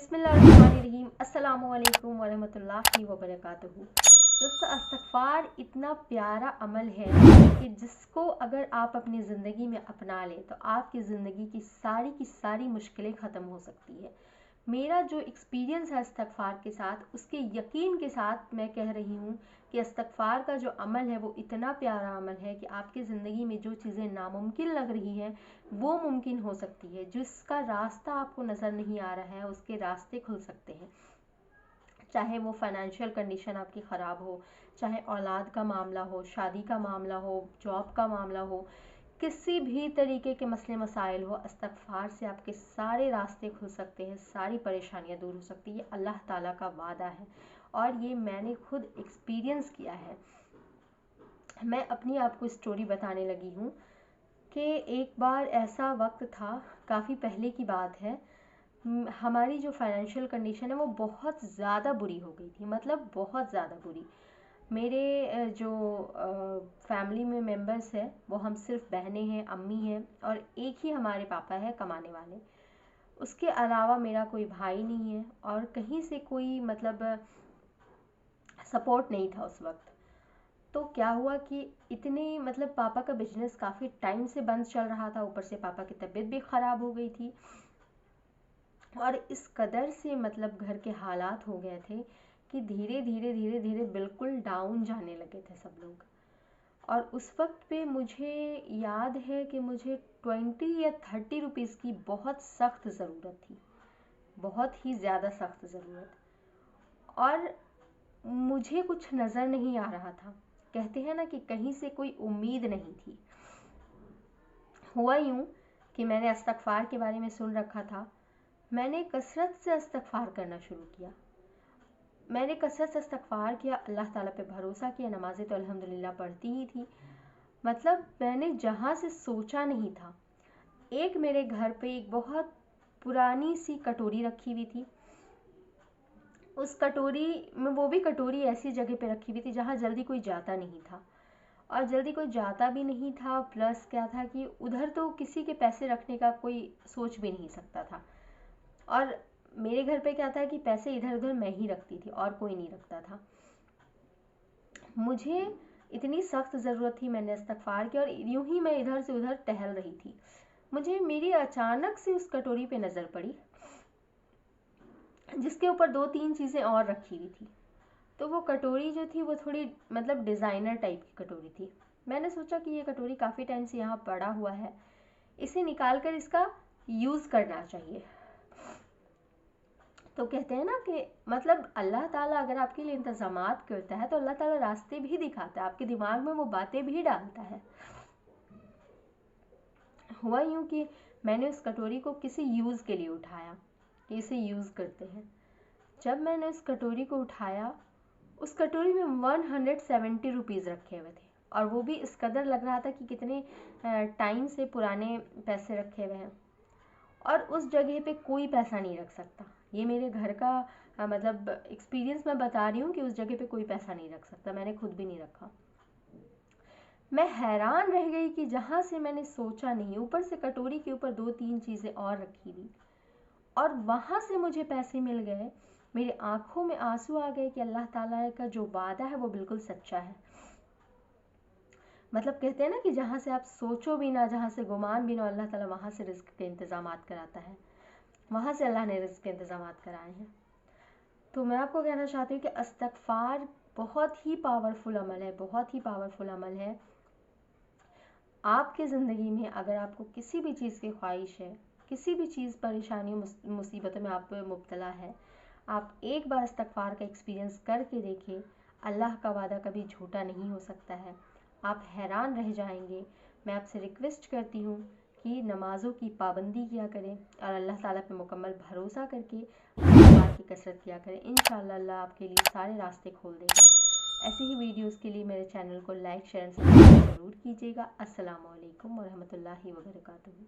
बिस्मिल्लाहिर्रहमानिर्रहीम अस्सलामुअलैकुम वरहमतुल्लाहि वबरकातुहू। दोस्तों, इस्तग़फ़ार इतना प्यारा अमल है कि जिसको अगर आप अपनी ज़िंदगी में अपना लें तो आपकी ज़िंदगी की सारी मुश्किलें ख़त्म हो सकती है। मेरा जो एक्सपीरियंस है इस्तग़फ़ार के साथ, उसके यकीन के साथ मैं कह रही हूँ कि इस्तग़फ़ार का जो अमल है वो इतना प्यारा अमल है कि आपकी ज़िंदगी में जो चीज़ें नामुमकिन लग रही हैं वो मुमकिन हो सकती है। जिसका रास्ता आपको नज़र नहीं आ रहा है उसके रास्ते खुल सकते हैं। चाहे वो फाइनेंशियल कंडीशन आपकी ख़राब हो, चाहे औलाद का मामला हो, शादी का मामला हो, जॉब का मामला हो, किसी भी तरीके के मसले मसाइल हो, इस्तग़फ़ार से आपके सारे रास्ते खुल सकते हैं, सारी परेशानियां दूर हो सकती है। अल्लाह ताला का वादा है और ये मैंने खुद एक्सपीरियंस किया है। मैं अपनी आपको स्टोरी बताने लगी हूँ कि एक बार ऐसा वक्त था, काफ़ी पहले की बात है, हमारी जो फाइनेंशियल कंडीशन है वो बहुत ज़्यादा बुरी हो गई थी, मतलब बहुत ज़्यादा बुरी। मेरे जो फैमिली में मेंबर्स हैं वो हम सिर्फ बहनें हैं, अम्मी हैं और एक ही हमारे पापा है कमाने वाले। उसके अलावा मेरा कोई भाई नहीं है और कहीं से कोई मतलब सपोर्ट नहीं था उस वक्त। तो क्या हुआ कि इतने मतलब पापा का बिजनेस काफ़ी टाइम से बंद चल रहा था, ऊपर से पापा की तबीयत भी ख़राब हो गई थी और इस कदर से मतलब घर के हालात हो गए थे कि धीरे धीरे धीरे धीरे बिल्कुल डाउन जाने लगे थे सब लोग। और उस वक्त पे मुझे याद है कि मुझे 20 या 30 रुपीज़ की बहुत सख्त ज़रूरत थी, बहुत ही ज़्यादा सख्त ज़रूरत। और मुझे कुछ नज़र नहीं आ रहा था। कहते हैं ना कि कहीं से कोई उम्मीद नहीं थी। हुआ यूँ कि मैंने इस्तग़फ़ार के बारे में सुन रखा था। मैंने कसरत से इस्तग़फ़ार करना शुरू किया। मैंने कसरत से इस्तग़फ़ार किया, अल्लाह ताला पे भरोसा किया, नमाज़ें तो अल्हम्दुलिल्लाह पढ़ती ही थी। मतलब मैंने जहाँ से सोचा नहीं था। एक मेरे घर पे एक बहुत पुरानी सी कटोरी रखी हुई थी। उस कटोरी में, वो भी कटोरी ऐसी जगह पे रखी हुई थी जहाँ जल्दी कोई जाता नहीं था और जल्दी कोई जाता भी नहीं था। प्लस क्या था कि उधर तो किसी के पैसे रखने का कोई सोच भी नहीं सकता था। और मेरे घर पे क्या था कि पैसे इधर उधर मैं ही रखती थी और कोई नहीं रखता था। मुझे इतनी सख्त ज़रूरत थी, मैंने इस्तग़फ़ार किया और यूं ही मैं इधर से उधर टहल रही थी। मुझे मेरी अचानक से उस कटोरी पे नज़र पड़ी जिसके ऊपर 2-3 चीज़ें और रखी हुई थी। तो वो कटोरी जो थी वो थोड़ी मतलब डिज़ाइनर टाइप की कटोरी थी। मैंने सोचा कि ये कटोरी काफ़ी टाइम से यहाँ पड़ा हुआ है, इसे निकाल कर इसका यूज़ करना चाहिए। तो कहते हैं ना कि मतलब अल्लाह ताला अगर आपके लिए इंतज़ामात करता है तो अल्लाह ताला रास्ते भी दिखाता है, आपके दिमाग में वो बातें भी डालता है। हुआ यूँ कि मैंने उस कटोरी को किसी यूज़ के लिए उठाया कि इसे यूज़ करते हैं। जब मैंने उस कटोरी को उठाया, उस कटोरी में 170 रुपीज़ रखे हुए थे और वो भी इस कदर लग रहा था कि कितने टाइम से पुराने पैसे रखे हुए हैं। और उस जगह पे कोई पैसा नहीं रख सकता। ये मेरे घर का मतलब एक्सपीरियंस मैं बता रही हूँ कि उस जगह पे कोई पैसा नहीं रख सकता। मैंने खुद भी नहीं रखा। मैं हैरान रह गई कि जहाँ से मैंने सोचा नहीं, ऊपर से कटोरी के ऊपर 2-3 चीज़ें और रखी हुई और वहाँ से मुझे पैसे मिल गए। मेरी आंखों में आंसू आ गए कि अल्लाह ताला का जो वादा है वो बिल्कुल सच्चा है। मतलब कहते हैं ना कि जहाँ से आप सोचो भी ना, जहाँ से गुमान भी ना, अल्लाह ताला वहाँ से रिज़्क़ के इंतज़ामात कराता है। वहाँ से अल्लाह ने रिज़्क़ के इंतज़ामात कराए हैं। तो मैं आपको कहना चाहती हूँ कि इस्तग़फ़ार बहुत ही पावरफुल अमल है, बहुत ही पावरफुल अमल है। आपके ज़िंदगी में अगर आपको किसी भी चीज़ की ख्वाहिश है, किसी भी चीज़ परेशानियों मुसीबतों में आप मुब्तला है, आप एक बार इस्तग़फ़ार का एक्सपीरियंस करके देखिए। अल्लाह का वादा कभी झूठा नहीं हो सकता है, आप हैरान रह जाएंगे। मैं आपसे रिक्वेस्ट करती हूँ कि नमाज़ों की पाबंदी किया करें और अल्लाह ताला पे मुकम्मल भरोसा करके इस्तग़फ़ार की कसरत किया करें। इंशाअल्लाह अल्लाह आपके लिए सारे रास्ते खोल देगा। ऐसे ही वीडियोस के लिए मेरे चैनल को लाइक, शेयर एंड सब्सक्राइब ज़रूर कीजिएगा। अस्सलामु अलैकुम वरहमतुल्लाहि वबरकातुहू।